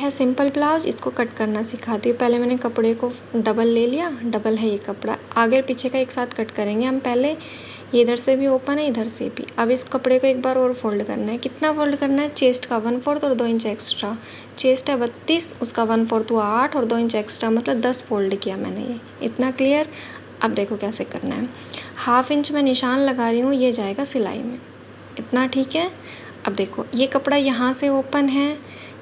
है simple blouse, इसको cut करना सिखाती हूँ। पहले मैंने कपड़े को डबल ले लिया, डबल है ये कपड़ा, आगे और पीछे का एक साथ कट करेंगे हम। पहले ये इधर से भी ओपन है, इधर से भी। अब इस कपड़े को एक बार और फोल्ड करना है। कितना फोल्ड करना है? चेस्ट का 1/4 और 2 इंच एक्स्ट्रा। चेस्ट है 32, उसका 1/4 हुआ 8 और 2 इंच एक्स्ट्रा, मतलब 10 फोल्ड किया मैंने। ये इतना क्लियर? अब देखो कैसे करना है। 1/2 इंच में निशान लगा रही हूँ, ये जाएगा सिलाई में। इतना ठीक है? अब देखो ये कपड़ा यहाँ से ओपन है,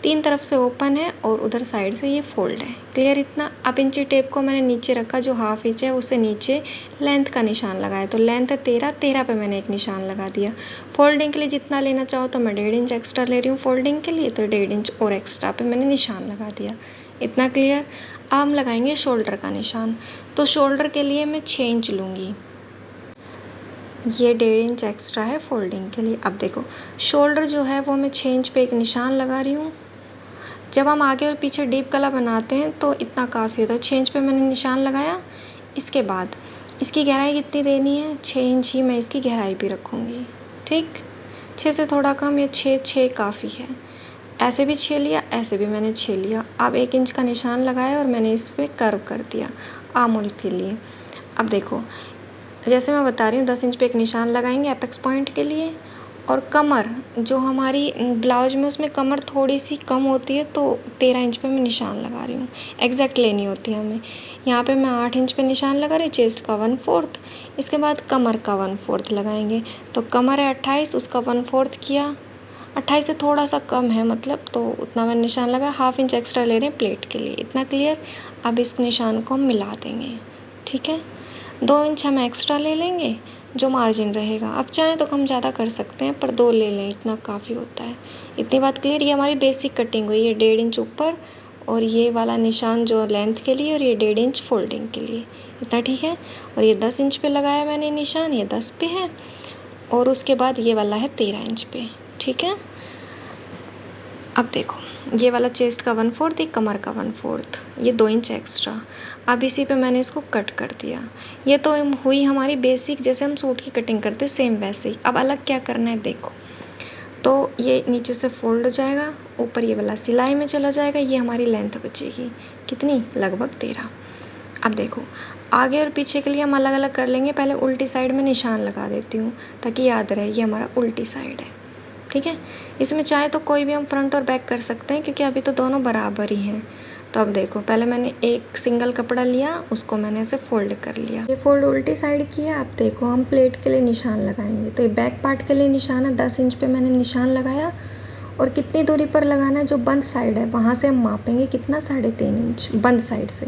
3 तरफ से ओपन है और उधर साइड से ये फोल्ड है। क्लियर इतना? अब इंची टेप को मैंने नीचे रखा, जो 1/2 इंच है उससे नीचे लेंथ का निशान लगाया। तो लेंथ है 13 पे मैंने एक निशान लगा दिया। फोल्डिंग के लिए जितना लेना चाहो तो मैं 1.5 इंच एक्स्ट्रा ले रही हूँ फोल्डिंग के लिए, तो 1.5 इंच और एक्स्ट्रा पे मैंने निशान लगा दिया। इतना क्लियर? अब हम लगाएंगे शोल्डर का निशान। तो शोल्डर के लिए मैं 6 इंच लूँगी, ये 1.5 इंच एक्स्ट्रा है फोल्डिंग के लिए। अब देखो शोल्डर जो है वो मैं 6 इंच पे एक निशान लगा रही हूँ। जब हम आगे और पीछे डीप गला बनाते हैं तो इतना काफ़ी होता है। 6 इंच पे मैंने निशान लगाया। इसके बाद इसकी गहराई कितनी देनी है? 6 इंच ही मैं इसकी गहराई भी रखूँगी। ठीक, 6 से थोड़ा कम, या 6 काफ़ी है। ऐसे भी 6 लिया, ऐसे भी मैंने 6 लिया। अब 1 इंच का निशान लगाया और मैंने इस पर कर्व कर दिया आर्म के लिए। अब देखो जैसे मैं बता रही हूँ, 10 इंच पे एक निशान लगाएंगे एपेक्स पॉइंट के लिए। और कमर जो हमारी ब्लाउज में, उसमें कमर थोड़ी सी कम होती है, तो 13 इंच पे मैं निशान लगा रही हूँ। एग्जैक्ट लेनी होती है हमें। यहाँ पे मैं 8 इंच पे निशान लगा रही हूँ, चेस्ट का 1/4। इसके बाद कमर का 1/4 लगाएंगे। तो कमर है 28, उसका 1/4 किया। 28 से थोड़ा सा कम है मतलब, तो उतना मैंने निशान लगा। 1/2 इंच एक्स्ट्रा ले रहे हैं प्लेट के लिए। इतना क्लियर? अब इस निशान को हम मिला देंगे। ठीक है, 2 इंच हम एक्स्ट्रा ले लेंगे जो मार्जिन रहेगा। अब चाहें तो कम ज़्यादा कर सकते हैं, पर 2 ले लें, इतना काफ़ी होता है। इतनी बात क्लियर? ये हमारी बेसिक कटिंग हुई है। 1.5 इंच ऊपर और ये वाला निशान जो लेंथ के लिए, और ये 1.5 इंच फोल्डिंग के लिए। इतना ठीक है? और ये 10 इंच पे लगाया मैंने निशान, ये 10 पे है। और उसके बाद ये वाला है 13 इंच पे। ठीक है? अब देखो ये वाला चेस्ट का 1/4, ये कमर का 1/4, ये 2 इंच एक्स्ट्रा। अब इसी पे मैंने इसको कट कर दिया। ये तो हुई हमारी बेसिक, जैसे हम सूट की कटिंग करते सेम वैसे ही। अब अलग क्या करना है देखो। तो ये नीचे से फोल्ड हो जाएगा, ऊपर ये वाला सिलाई में चला जाएगा। ये हमारी लेंथ बचेगी कितनी? लगभग 13। अब देखो आगे और पीछे के लिए हम अलग अलग कर लेंगे। पहले उल्टी साइड में निशान लगा देती हूँ ताकि याद रहे ये हमारा उल्टी साइड है। ठीक है? इसमें चाहे तो कोई भी हम फ्रंट और बैक कर सकते हैं, क्योंकि अभी तो दोनों बराबर ही हैं। तो अब देखो पहले मैंने एक सिंगल कपड़ा लिया, उसको मैंने ऐसे फोल्ड कर लिया। ये फोल्ड उल्टी साइड किया। अब देखो हम प्लेट के लिए निशान लगाएंगे। तो ये बैक पार्ट के लिए निशान है, 10 इंच पे मैंने निशान लगाया। और कितनी दूरी पर लगाना है? जो बंद साइड है वहाँ से हम मापेंगे कितना? 3.5 इंच। बंद साइड से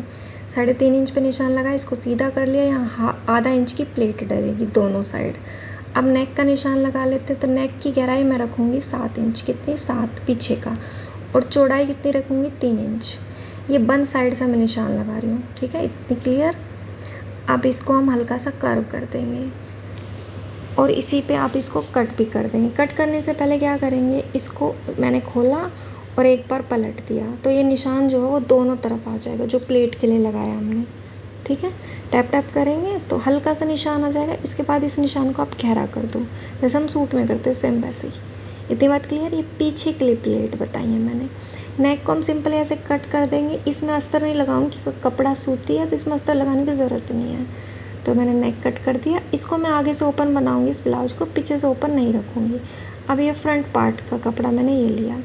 3.5 इंच पे निशान लगाया, इसको सीधा कर लिया। यहाँ आधा इंच की प्लेट डलेगी दोनों साइड। अब नेक का निशान लगा लेते हैं। तो नेक की गहराई मैं रखूँगी 7 इंच। कितनी? 7 पीछे का। और चौड़ाई कितनी रखूँगी? 3 इंच। ये बंद साइड से मैं निशान लगा रही हूँ। ठीक है, इतनी क्लियर? अब इसको हम हल्का सा कर्व कर देंगे और इसी पे आप इसको कट भी कर देंगे। कट करने से पहले क्या करेंगे, इसको मैंने खोला और एक बार पलट दिया, तो ये निशान जो है वो दोनों तरफ आ जाएगा जो प्लेट के लिए लगाया हमने। ठीक है, टैप टैप करेंगे तो हल्का सा निशान आ जाएगा। इसके बाद इस निशान को आप गहरा कर दो, जैसे हम सूट में करते हैं सेम वैसे ही। इतनी बात क्लियर? ये पीछे के लिए प्लेट बताई है मैंने। नेक को हम सिंपली ऐसे कट कर देंगे। इसमें अस्तर नहीं लगाऊंगी क्योंकि कपड़ा सूती है, तो इसमें अस्तर लगाने की ज़रूरत नहीं है। तो मैंने नेक कट कर दिया। इसको मैं आगे से ओपन बनाऊंगी, इस ब्लाउज को पीछे से ओपन नहीं रखूँगी। अब ये फ्रंट पार्ट का कपड़ा मैंने ये लिया।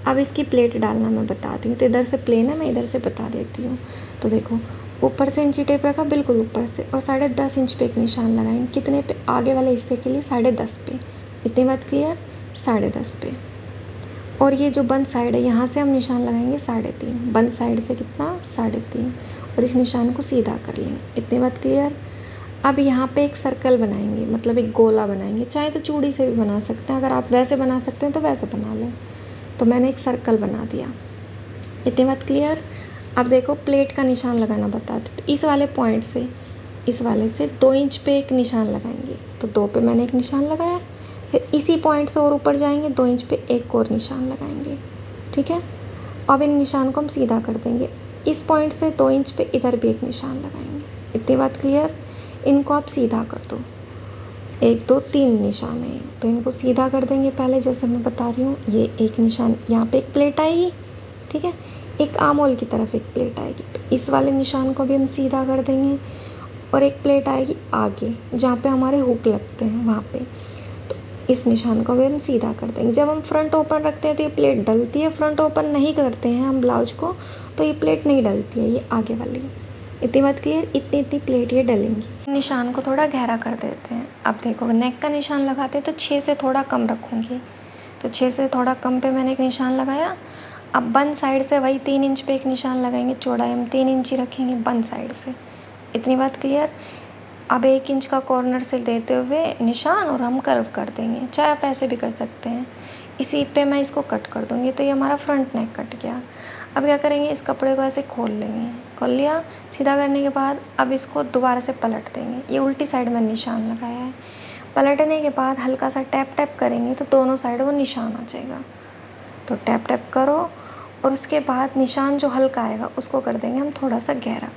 अब इसकी प्लेट डालना मैं बताती हूँ। तो इधर से प्लेन है, मैं इधर से बता देती हूँ। तो देखो ऊपर से इंची टेप रखा, बिल्कुल ऊपर से, और 10.5 इंच पे एक निशान लगाएंगे। कितने पे? आगे वाले हिस्से के लिए 10.5 पे। इतनी बात क्लियर? 10.5 पे। और ये जो बंद साइड है यहाँ से हम निशान लगाएंगे 3.5। बंद साइड से कितना? 3.5। और इस निशान को सीधा कर लेंगे। इतनी बात क्लियर? अब यहाँ पे एक सर्कल बनाएंगे, मतलब एक गोला बनाएंगे। चाहे तो चूड़ी से भी बना सकते हैं, अगर आप वैसे बना सकते हैं तो वैसे बना लें। तो मैंने एक सर्कल बना दिया। इतनी बात क्लियर? अब देखो प्लेट का निशान लगाना बताते। तो इस वाले पॉइंट से, इस वाले से 2 इंच पे एक निशान लगाएंगे। तो 2 पे मैंने एक निशान लगाया। फिर इसी पॉइंट से और ऊपर जाएंगे, 2 इंच पे एक और निशान लगाएंगे। ठीक है, अब इन निशान को हम सीधा कर देंगे। इस पॉइंट से 2 इंच पे इधर भी एक निशान लगाएंगे। इतनी बात क्लियर? इनको आप सीधा कर दो। 1 2 3 निशान है, तो इनको सीधा कर देंगे। पहले जैसे मैं बता रही हूँ, ये एक निशान यहाँ पे एक प्लेट आएगी। ठीक है। एक आर्म होल की तरफ एक प्लेट आएगी, तो इस वाले निशान को भी हम सीधा कर देंगे। और एक प्लेट आएगी आगे जहाँ पे हमारे हुक लगते हैं वहाँ पे, तो इस निशान को भी हम सीधा कर देंगे। जब हम फ्रंट ओपन रखते हैं तो ये प्लेट डलती है, फ्रंट ओपन नहीं करते हैं हम ब्लाउज को तो ये प्लेट नहीं डलती है, ये आगे वाली। इतनी बात क्लियर, इतनी प्लेट ये डलेंगी। निशान को थोड़ा गहरा कर देते हैं। अब देखो नेक का निशान लगाते हैं तो 6 से थोड़ा कम रखूँगी, तो 6 से थोड़ा कम पे मैंने एक निशान लगाया। अब बन साइड से वही 3 इंच पे एक निशान लगाएंगे, चौड़ाई हम 3 इंच ही रखेंगे बन साइड से। इतनी बात क्लियर। अब 1 इंच का कॉर्नर से देते हुए निशान और हम कर्व कर देंगे, चाहे आप ऐसे भी कर सकते हैं। इसी पे मैं इसको कट कर दूँगी, तो ये हमारा फ्रंट नेक कट गया। अब क्या करेंगे, इस कपड़े को ऐसे खोल लेंगे, खोल लिया। सीधा करने के बाद अब इसको दोबारा से पलट देंगे। ये उल्टी साइड में निशान लगाया है। पलटने के बाद हल्का सा टैप टैप करेंगे तो दोनों साइड वो निशान आ जाएगा। तो टैप टैप करो और उसके बाद निशान जो हल्का आएगा उसको कर देंगे हम थोड़ा सा गहरा।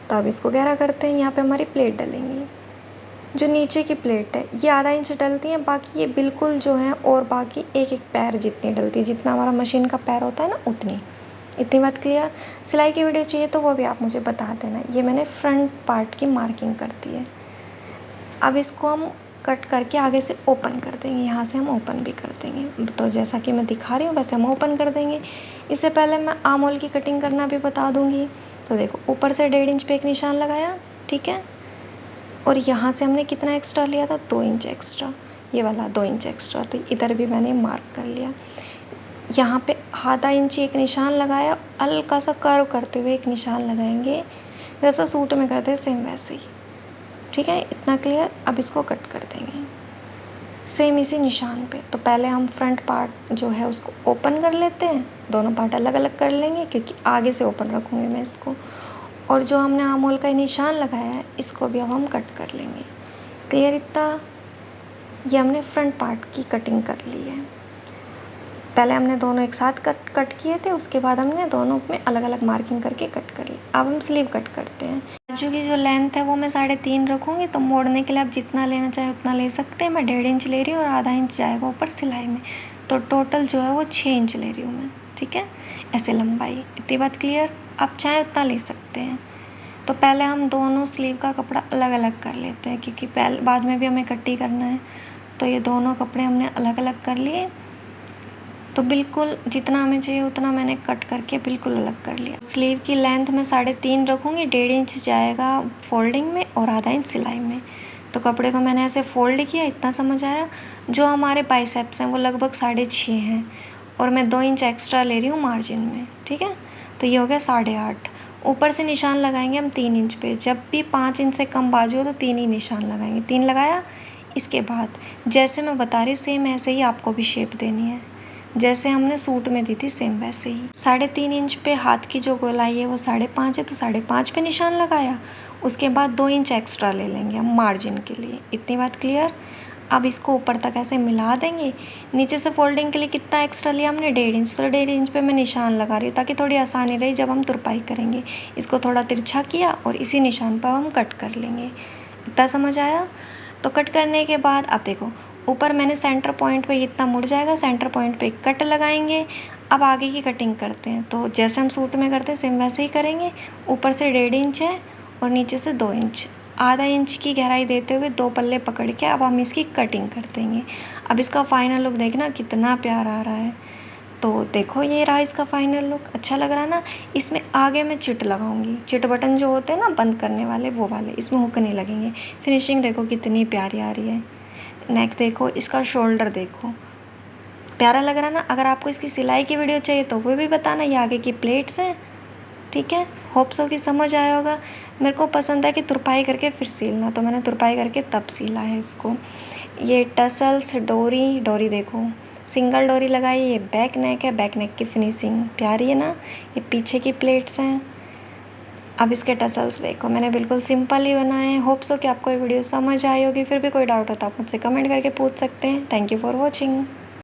तो अब इसको गहरा करते हैं। यहाँ पे हमारी प्लेट डलेंगी, जो नीचे की प्लेट है ये आधा इंच डलती है, बाकी ये बिल्कुल जो है और बाकी एक पैर जितनी डलती है, जितना हमारा मशीन का पैर होता है ना उतनी। इतनी बात क्लियर। सिलाई की वीडियो चाहिए तो वो भी आप मुझे बता देना। ये मैंने फ्रंट पार्ट की मार्किंग कर दी है। अब इसको हम कट करके आगे से ओपन कर देंगे, यहाँ से हम ओपन भी कर देंगे। तो जैसा कि मैं दिखा रही हूँ वैसे हम ओपन कर देंगे। इससे पहले मैं आर्म होल की कटिंग करना भी बता दूँगी। तो देखो ऊपर से 1.5 इंच पे एक निशान लगाया, ठीक है। और यहाँ से हमने कितना एक्स्ट्रा लिया था, 2 इंच एक्स्ट्रा, ये वाला 2 इंच एक्स्ट्रा। तो इधर भी मैंने मार्क कर लिया। यहाँ पे आधा इंच एक निशान लगाया, हल्का सा कर्व करते हुए एक निशान लगाएंगे, जैसा सूट में करते हैं सेम वैसे ही, ठीक है। इतना क्लियर। अब इसको कट कर देंगे सेम इसी निशान पे। तो पहले हम फ्रंट पार्ट जो है उसको ओपन कर लेते हैं, दोनों पार्ट अलग अलग कर लेंगे क्योंकि आगे से ओपन रखूँगी मैं इसको। और जो हमने आर्म होल का निशान लगाया है इसको भी अब हम कट कर लेंगे। क्लियर इतना। ये हमने फ्रंट पार्ट की कटिंग कर ली है। पहले हमने दोनों एक साथ कट किए थे, उसके बाद हमने दोनों में अलग अलग मार्किंग करके कट कर ली। अब हम स्लीव कट करते हैं। बाजू की जो लेंथ है वो मैं 3.5 रखूँगी, तो मोड़ने के लिए आप जितना लेना चाहे उतना ले सकते हैं। मैं 1.5 इंच ले रही हूँ और आधा इंच जाएगा ऊपर सिलाई में, तो टोटल जो है वो 6 इंच ले रही हूँ मैं, ठीक है। ऐसे लंबाई। इतनी बात क्लियर। आप चाहे उतना ले सकते हैं। तो पहले हम दोनों स्लीव का कपड़ा अलग अलग कर लेते हैं क्योंकि बाद में भी हमें कट्टी करना है। तो ये दोनों कपड़े हमने अलग अलग कर लिए। तो बिल्कुल जितना हमें चाहिए उतना मैंने कट करके बिल्कुल अलग कर लिया। स्लीव की लेंथ मैं 3.5 रखूँगी, 1.5 इंच जाएगा फोल्डिंग में और आधा इंच सिलाई में। तो कपड़े को मैंने ऐसे फोल्ड किया, इतना समझ आया। जो हमारे बाइसेप्स हैं वो लगभग 6.5 हैं और मैं 2 इंच एक्स्ट्रा ले रही हूँ मार्जिन में, ठीक है। तो ये हो गया 8.5। ऊपर से निशान लगाएंगे हम 3 इंच पे। जब भी 5 इंच से कम बाजू हो तो 3 ही निशान लगाएंगे। 3 लगाया। इसके बाद जैसे मैं बता रही सेम ऐसे ही आपको भी शेप देनी है, जैसे हमने सूट में दी थी सेम वैसे ही। 3.5 इंच पे हाथ की जो गोलाई है वो 5.5 है, तो 5.5 पे निशान लगाया। उसके बाद 2 इंच एक्स्ट्रा ले लेंगे हम मार्जिन के लिए। इतनी बात क्लियर। अब इसको ऊपर तक ऐसे मिला देंगे। नीचे से फोल्डिंग के लिए कितना एक्स्ट्रा लिया हमने, 1.5 इंच। तो 1.5 इंच पे मैं निशान लगा रही हूँ ताकि थोड़ी आसानी रही जब हम तुरपाई करेंगे। इसको थोड़ा तिरछा किया और इसी निशान पर हम कट कर लेंगे। इतना समझ आया। तो कट करने के बाद अब देखो ऊपर मैंने सेंटर पॉइंट पे इतना मुड़ जाएगा, सेंटर पॉइंट पे कट लगाएंगे। अब आगे की कटिंग करते हैं। तो जैसे हम सूट में करते हैं सेम वैसे ही करेंगे। ऊपर से 1.5 इंच है और नीचे से 2 इंच, आधा इंच की गहराई देते हुए 2 पल्ले पकड़ के अब हम इसकी कटिंग कर देंगे। अब इसका फाइनल लुक देखना कितना प्यारा आ रहा है। तो देखो ये रहा इसका फाइनल लुक। अच्छा लग रहा है ना। इसमें आगे मैं चिट लगाऊंगी, चिट बटन जो होते हैं ना बंद करने वाले वो वाले, इसमें हुक नहीं लगेंगे। फिनिशिंग देखो कितनी प्यारी आ रही है। नेक देखो, इसका शोल्डर देखो, प्यारा लग रहा है ना। अगर आपको इसकी सिलाई की वीडियो चाहिए तो वो भी बताना। ये आगे की प्लेट्स हैं, ठीक है। होप सो कि समझ आया होगा। मेरे को पसंद है कि तुरपाई करके फिर सिलना, तो मैंने तुरपाई करके तब सिला है इसको। ये टसल्स, डोरी देखो, सिंगल डोरी लगाई। ये बैक नेक है, बैक नेक की फिनिशिंग प्यारी है ना। ये पीछे की प्लेट्स हैं। अब इसके टसल्स देखो, मैंने बिल्कुल सिंपल ही बनाए हैं। होप सो कि आपको ये वीडियो समझ आई होगी। फिर भी कोई डाउट हो तो आप मुझसे कमेंट करके पूछ सकते हैं। Thank you for watching.